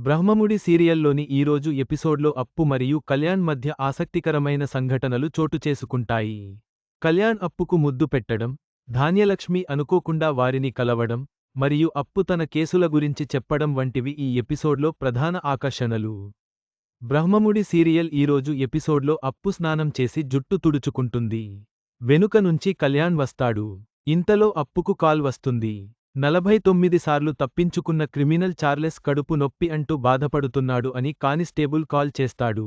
బ్రహ్మముడి సీరియల్లోని ఈరోజు ఎపిసోడ్లో అప్పు మరియు కళ్యాణ్ మధ్య ఆసక్తికరమైన సంఘటనలు చోటుచేసుకుంటాయి. కళ్యాణ్ అప్పుకు ముద్దు పెట్టడం, ధాన్యలక్ష్మి అనుకోకుండా వారిని కలవడం, మరియు అప్పు తన కేసుల గురించి చెప్పడం వంటివి ఈ ఎపిసోడ్లో ప్రధాన ఆకర్షణలు. బ్రహ్మముడి సీరియల్ ఈరోజు ఎపిసోడ్లో అప్పు స్నానం చేసి జుట్టు తుడుచుకుంటుంది. వెనుక నుంచి కళ్యాణ్ వస్తాడు. ఇంతలో అప్పుకు కాల్ వస్తుంది. 49 సార్లు తప్పించుకున్న క్రిమినల్ చార్లెస్ కడుపు నొప్పి అంటూ బాధపడుతున్నాడు అని కానిస్టేబుల్ కాల్ చేస్తాడు.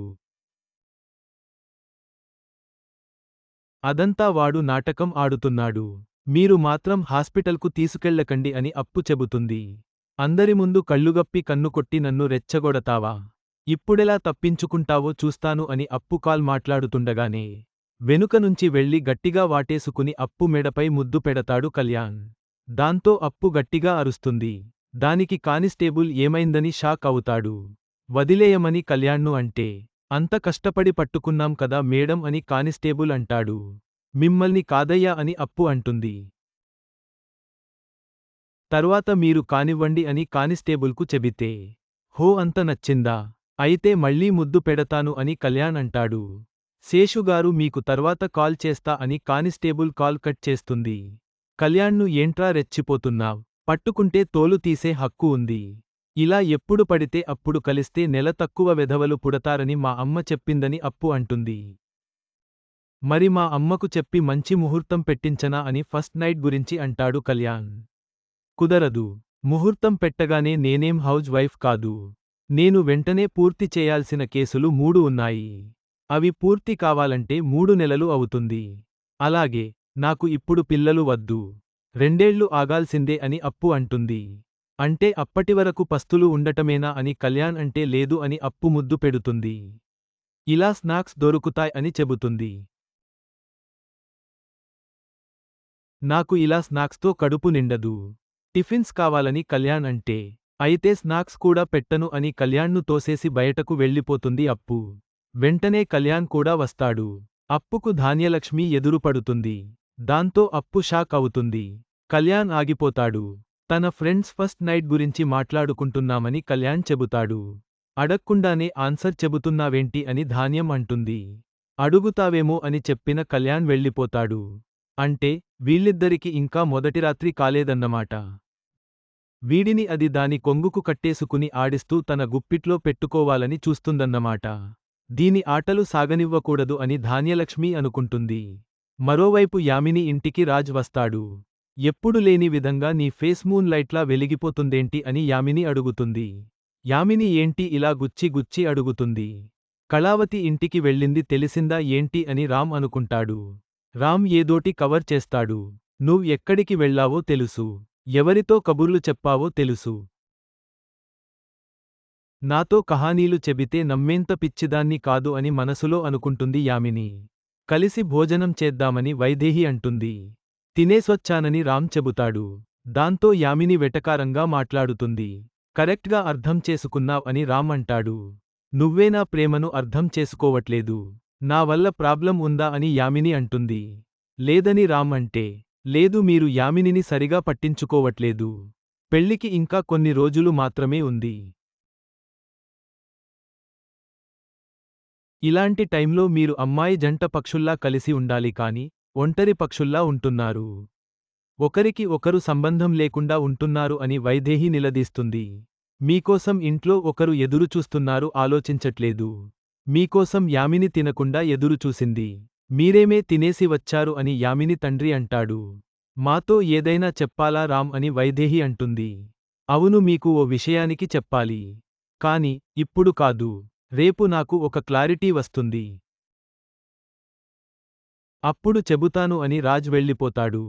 అదంతా వాడు నాటకం ఆడుతున్నాడు. మీరు మాత్రం హాస్పిటల్కు తీసుకెళ్లకండి అని అప్పు చెబుతుంది. అందరి ముందు కళ్ళుగప్పి కన్నుకొట్టి నన్ను రెచ్చగొడతావా? ఇప్పుడెలా తప్పించుకుంటావో చూస్తాను అని అప్పు కాల్ మాట్లాడుతుండగానే వెనుక నుంచి వెళ్లి గట్టిగా వాటేసుకుని అప్పు మెడపై ముద్దు పెడతాడు కళ్యాణ్. దాంతో అప్పు గట్టిగా అరుస్తుంది. దానికి కానిస్టేబుల్ ఏమైందని షాక్ అవుతాడు. వదిలేయమని కళ్యాణ్ను అంటే, అంత కష్టపడి పట్టుకున్నాం కదా మేడం అని కానిస్టేబుల్ అంటాడు. మిమ్మల్ని కాదయ్యా అని అప్పు అంటుంది. తర్వాత మీరు కానివ్వండి అని కానిస్టేబుల్కు చెబితే, హో అంత నచ్చిందా? అయితే మళ్ళీ ముద్దు పెడతాను అని కళ్యాణ్ అంటాడు. శేషుగారు మీకు తర్వాత కాల్ చేస్తా అని కానిస్టేబుల్ కాల్ కట్ చేస్తుంది. కళ్యాణ్ను ఏంట్రా రెచ్చిపోతున్నావ్? పట్టుకుంటే తోలు తీసే హక్కు ఉంది. ఇలా ఎప్పుడు పడితే అప్పుడు కలిస్తే నెల తక్కువ వెధవలు పుడతారని మా అమ్మ చెప్పిందని అప్పు అంటుంది. మరి మా అమ్మకు చెప్పి మంచి ముహూర్తం పెట్టించనా అని ఫస్ట్ నైట్ గురించి అంటాడు కళ్యాణ్. కుదరదు. ముహూర్తం పెట్టగానే నేనేం హౌజ్ వైఫ్ కాదు. నేను వెంటనే పూర్తి చేయాల్సిన కేసులు 3 ఉన్నాయి. అవి పూర్తి కావాలంటే 3 నెలలు అవుతుంది. అలాగే నాకు ఇప్పుడు పిల్లలు వద్దు. 2 ఏళ్లు ఆగాల్సిందే అని అప్పు అంటుంది. అంటే అప్పటివరకు పస్తులు ఉండటమేనా అని కళ్యాణ్ అంటే లేదు అని అప్పు ముద్దు పెడుతుంది. ఇలా స్నాక్స్ దొరుకుతాయ్ అని చెబుతుంది. నాకు ఇలా స్నాక్స్తో కడుపు నిండదు. టిఫిన్స్ కావాలని కళ్యాణ్ అంటే, అయితే స్నాక్స్ కూడా పెట్టను అని కళ్యాణ్ను తోసేసి బయటకు వెళ్ళిపోతుంది అప్పు. వెంటనే కళ్యాణ్ కూడా వస్తాడు. అప్పుకు ధాన్యలక్ష్మి ఎదురుపడుతుంది. దాంతో అప్పు షాక్ అవుతుంది. కళ్యాణ్ ఆగిపోతాడు. తన ఫ్రెండ్స్ ఫస్ట్ నైట్ గురించి మాట్లాడుకుంటున్నామని కళ్యాణ్ చెబుతాడు. అడక్కుండానే ఆన్సర్ చెబుతున్నావేంటి అని ధాన్యం అంటుంది. అడుగుతావేమో అని చెప్పిన కళ్యాణ్ వెళ్ళిపోతాడు. అంటే వీళ్ళిద్దరికి ఇంకా మొదటి రాత్రి కాలేదన్నమాట. వీడిని అది దాని కొంగుకు కట్టేసుకుని ఆడిస్తూ తన గుప్పిట్లో పెట్టుకోవాలని చూస్తుందన్నమాట. దీని ఆటలు సాగనివ్వకూడదు అని ధాన్యలక్ష్మి అనుకుంటుంది. మరోవైపు యామిని ఇంటికి రాజ్ వస్తాడు. ఎప్పుడు లేని విధంగా నీ ఫేస్ మూన్ లైట్లా వెలిగిపోతుందేంటి అని యామిని అడుగుతుంది. యామిని ఏంటి ఇలా గుచ్చి గుచ్చి అడుగుతుంది. కళావతి ఇంటికి వెళ్ళింది తెలిసిందా ఏంటి అని రామ్ అనుకుంటాడు. రామ్ ఏదోటి కవర్ చేస్తాడు. నువ్ ఎక్కడికి వెళ్లావో తెలుసు. ఎవరితో కబుర్లు చెప్పావో తెలుసు. నాతో కహానీలు చెబితే నమ్మేంత పిచ్చిదాన్ని కాదు అని మనసులో అనుకుంటుంది యామిని. కలిసి భోజనం చేద్దామని వైదేహి అంటుంది. తినేసొచ్చానని రామ్ చెబుతాడు. దాంతో యామిని వెటకారంగా మాట్లాడుతుంది. కరెక్ట్గా అర్థం చేసుకున్నావ్ అని రామ్ అంటాడు. నువ్వే నా ప్రేమను అర్థం చేసుకోవట్లేదు. నా వల్ల ప్రాబ్లం ఉందా అని యామిని అంటుంది. లేదని రామ్ అంటే, లేదు మీరు యామినిని సరిగా పట్టించుకోవట్లేదు. పెళ్లికి ఇంకా కొన్ని రోజులు మాత్రమే ఉంది. ఇలాంటి టైంలో మీరు అమ్మాయి జంట పక్షుల్లా కలిసి ఉండాలి కాని ఒంటరి పక్షుల్లా ఉంటున్నారు. ఒకరికి ఒకరు సంబంధం లేకుండా ఉంటున్నారు అని వైదేహి నిలదీస్తుంది. మీకోసం ఇంట్లో ఒకరు ఎదురుచూస్తున్నారు ఆలోచించట్లేదు. మీకోసం యామిని తినకుండా ఎదురుచూసింది. మీరేమే తినేసి వచ్చారు అని యామిని తండ్రి అంటాడు. మాతో ఏదైనా చెప్పాలా రామ్ అని వైదేహి అంటుంది. అవును మీకు ఓ విషయానికి చెప్పాలి. కాని ఇప్పుడు కాదు. రేపు నాకు ఒక క్లారిటీ వస్తుంది. అప్పుడు చెబుతాను అని రాజ్ వెళ్ళిపోతాడు.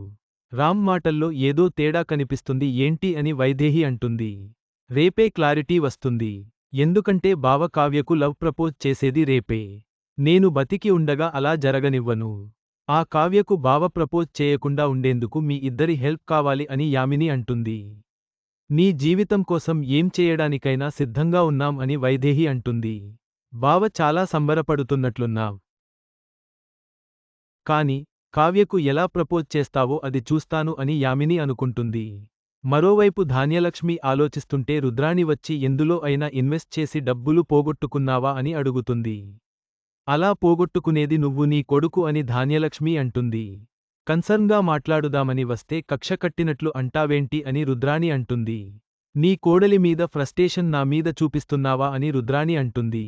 రామ్ మాటల్లో ఏదో తేడా కనిపిస్తుంది ఏంటి అని వైదేహి అంటుంది. రేపే క్లారిటీ వస్తుంది. ఎందుకంటే బావ కావ్యకు లవ్ ప్రపోజ్ చేసేది రేపే. నేను బతికి ఉండగా అలా జరగనివ్వను. ఆ కావ్యకు బావ ప్రపోజ్ చేయకుండా ఉండేందుకు మీ ఇద్దరి హెల్ప్ కావాలి అని యామిని అంటుంది. నీ జీవితం కోసం ఏం చేయడానికైనా సిద్ధంగా ఉన్నాం అని వైదేహి అంటుంది. బావ చాలా సంబరపడుతున్నట్లున్నావ్. కాని కావ్యకు ఎలా ప్రపోజ్ చేస్తావో అది చూస్తాను అని యామిని అనుకుంటుంది. మరోవైపు ధాన్యలక్ష్మి ఆలోచిస్తుంటే రుద్రాణి వచ్చి ఎందులో అయినా ఇన్వెస్ట్ చేసి డబ్బులు పోగొట్టుకున్నావా అని అడుగుతుంది. అలా పోగొట్టుకునేది నువ్వు నీ కొడుకు అని ధాన్యలక్ష్మి అంటుంది. కన్సర్న్గా మాట్లాడుదామని వస్తే కక్ష కట్టినట్లు అంటావేంటి అని రుద్రాణి అంటుంది. నీ కోడలి మీద ఫ్రస్టేషన్ నా మీద చూపిస్తున్నావా అని రుద్రాణి అంటుంది.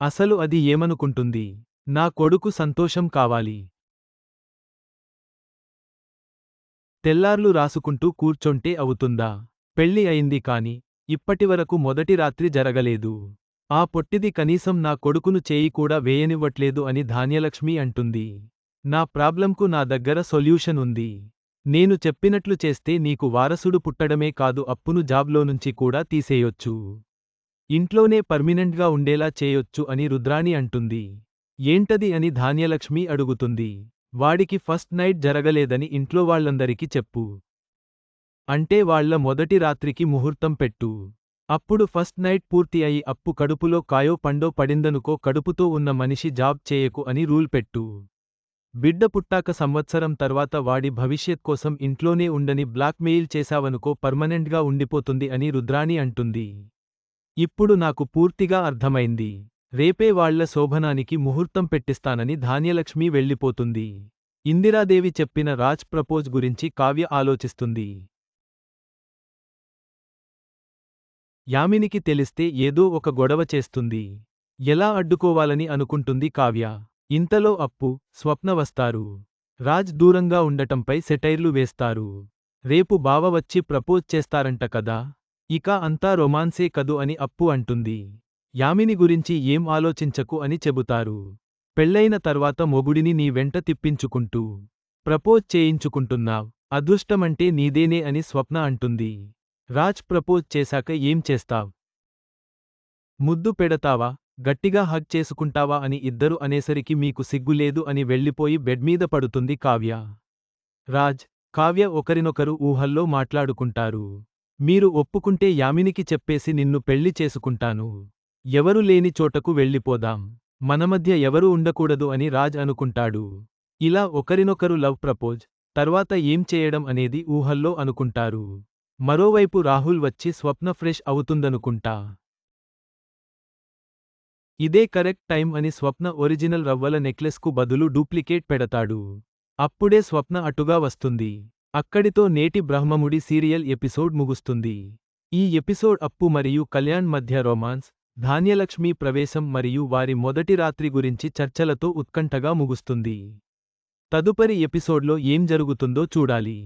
అసలు అది ఏమనుకుంటుంది? నా కొడుకు సంతోషం కావాలి. తెల్లార్లు రాసుకుంటూ కూర్చొంటే అవుతుందా? పెళ్ళి అయింది కాని ఇప్పటివరకు మొదటి రాత్రి జరగలేదు. ఆ పొట్టిది కనీసం నా కొడుకును చేయి కూడా వేయనివ్వట్లేదు అని ధాన్యలక్ష్మి అంటుంది. నా ప్రాబ్లంకు నా దగ్గర సొల్యూషన్ ఉంది. నేను చెప్పినట్లు చేస్తే నీకు వారసుడు పుట్టడమే కాదు అప్పును జాబ్లోనుంచి కూడా తీసేయొచ్చు. ఇంట్లోనే పర్మినెంట్గా ఉండేలా చేయొచ్చు అని రుద్రాణి అంటుంది. ఏంటది అని ధాన్యలక్ష్మి అడుగుతుంది. వాడికి ఫస్ట్ నైట్ జరగలేదని ఇంట్లో వాళ్ళందరికీ చెప్పు. అంటే వాళ్ళ మొదటి రాత్రికి ముహూర్తం పెట్టు. అప్పుడు ఫస్ట్ నైట్ పూర్తి అయి అప్పు కడుపులో కాయో పండో పడిందనుకో కడుపుతో ఉన్న మనిషి జాబ్ చేయకు అని రూల్ పెట్టు. బిడ్డ పుట్టాక సంవత్సరం తర్వాత వాడి భవిష్యత్ కోసం ఇంట్లోనే ఉండని బ్లాక్మెయిల్ చేశావనుకో పర్మనెంట్గా ఉండిపోతుంది అని రుద్రాణి అంటుంది. ఇప్పుడు నాకు పూర్తిగా అర్థమైంది. రేపే వాళ్ల శోభనానికి ముహూర్తం పెట్టిస్తానని ధాన్యలక్ష్మి వెళ్ళిపోతుంది. ఇందిరాదేవి చెప్పిన రాజ్ ప్రపోజ్ గురించి కావ్య ఆలోచిస్తుంది. యామినికి తెలిస్తే ఏదో ఒక గొడవ చేస్తుంది. ఎలా అడ్డుకోవాలని అనుకుంటుంది కావ్య. ఇంతలో అప్పు, స్వప్న వస్తారు. రాజ్ దూరంగా ఉండటంపై సెటైర్లు వేస్తారు. రేపు బావ వచ్చి ప్రపోజ్ చేస్తారంట కదా. ఇక అంతా రొమాన్సే కదు అని అప్పు అంటుంది. యామిని గురించి ఏం ఆలోచించకు అని చెబుతారు. పెళ్లైన తర్వాత మొగుడిని నీ వెంట తిప్పించుకుంటూ ప్రపోజ్ చేయించుకుంటున్నావ్. అదృష్టమంటే నీదేనే అని స్వప్న అంటుంది. రాజ్ ప్రపోజ్ చేశాక ఏం చేస్తావ్? ముద్దు పెడతావా? గట్టిగా హగ్ చేసుకుంటావా అని ఇద్దరు అనేసరికి మీకు సిగ్గులేదు అని వెళ్ళిపోయి బెడ్మీద పడుతుంది కావ్య. రాజ్, కావ్య ఒకరినొకరు ఊహల్లో మాట్లాడుకుంటారు. మీరు ఒప్పుకుంటే యామినికి చెప్పేసి నిన్ను పెళ్లి చేసుకుంటాను. ఎవరు లేని చోటకు వెళ్ళిపోదాం. మన మధ్య ఎవరూ ఉండకూడదు అని రాజ్ అనుకుంటాడు. ఇలా ఒకరినొకరు లవ్ ప్రపోజ్, తర్వాత ఏం చేయడం అనేది ఊహల్లో అనుకుంటారు. మరోవైపు రాహుల్ వచ్చి స్వప్న ఫ్రెష్ అవుతుందనుకుంటా. ఇదే కరెక్ట్ టైం అని స్వప్న ఒరిజినల్ రవ్వల నెక్లెస్కు బదులు డూప్లికేట్ పెడతాడు. అప్పుడే స్వప్న అటుగా వస్తుంది. అక్కడితో నేటి బ్రహ్మముడి సీరియల్ ఎపిసోడ్ ముగుస్తుంది. ఈ ఎపిసోడ్ అప్పు మరియు కళ్యాణ్ మధ్య రొమాన్స్, ధాన్యలక్ష్మి ప్రవేశం మరియు వారి మొదటి రాత్రి గురించి చర్చలతో ఉత్కంఠగా ముగుస్తుంది. తదుపరి ఎపిసోడ్లో ఏం జరుగుతుందో చూడాలి.